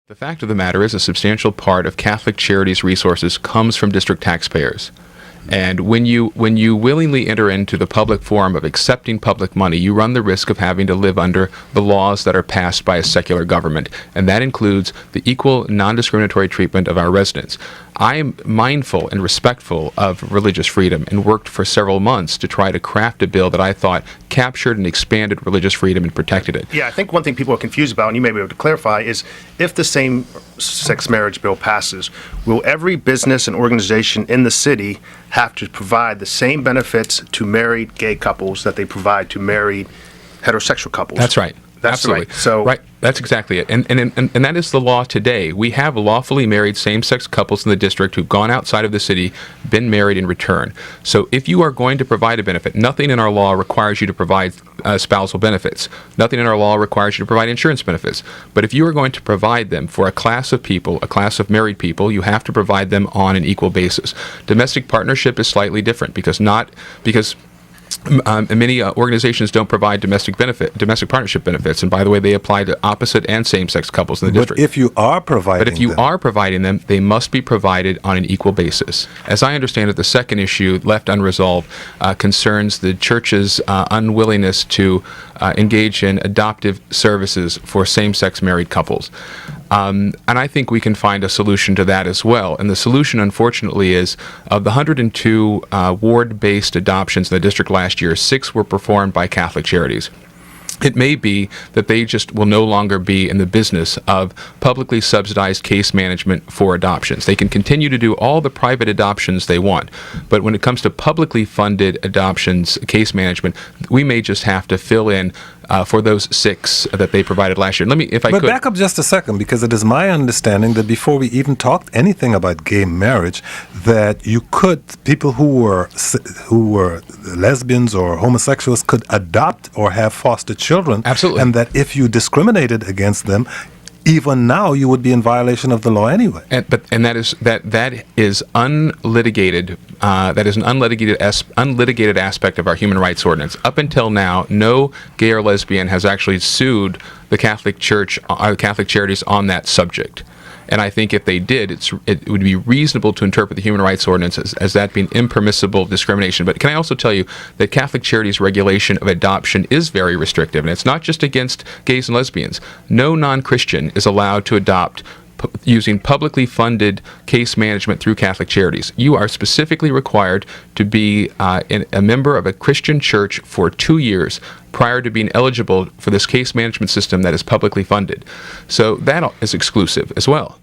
The fact of the matter is a substantial part of Catholic Charities resources comes from district taxpayers. And when you willingly enter into the public forum of accepting public money, you run the risk of having to live under the laws that are passed by a secular government. And that includes the equal, non-discriminatory treatment of our residents. I am mindful and respectful of religious freedom and worked for several months to try to craft a bill that I thought captured and expanded religious freedom and protected it. Yeah, I think one thing people are confused about, and you may be able to clarify, is if the same-sex marriage bill passes, will every business and organization in the city have to provide the same benefits to married gay couples that they provide to married heterosexual couples? That's right. That's Absolutely. right. So right. That's exactly it. And that is the law today. We have lawfully married same-sex couples in the district who've gone outside of the city, been married in return. So if you are going to provide a benefit, nothing in our law requires you to provide spousal benefits. Nothing in our law requires you to provide insurance benefits. But if you are going to provide them for a class of people, a class of married people, you have to provide them on an equal basis. Domestic partnership is slightly different because many organizations don't provide domestic partnership benefits, and by the way, they apply to opposite and same-sex couples in the district. But if you are providing them, they must be provided on an equal basis. As I understand it, the second issue left unresolved concerns the church's unwillingness to engage in adoptive services for same-sex married couples. And I think we can find a solution to that as well. And the solution, unfortunately, is of the 102 ward-based adoptions in the district last year, 6 were performed by Catholic Charities. It may be that they just will no longer be in the business of publicly subsidized case management for adoptions. They can continue to do all the private adoptions they want, but when it comes to publicly funded adoptions, case management, we may just have to fill in for those 6 that they provided last year. But back up just a second, because it is my understanding that before we even talked anything about gay marriage, that people who were lesbians or homosexuals could adopt or have foster children. Absolutely. And that if you discriminated against them, even now you would be in violation of the law anyway. That is unlitigated. That is an unlitigated aspect of our human rights ordinance. Up until now, no gay or lesbian has actually sued the Catholic Church, Catholic Charities on that subject. And I think if they did, it would be reasonable to interpret the human rights ordinance as that being impermissible discrimination. But can I also tell you that Catholic Charities' regulation of adoption is very restrictive, and it's not just against gays and lesbians. No non-Christian is allowed to adopt using publicly funded case management through Catholic Charities. You are specifically required to be a member of a Christian church for 2 years prior to being eligible for this case management system that is publicly funded. So that is exclusive as well.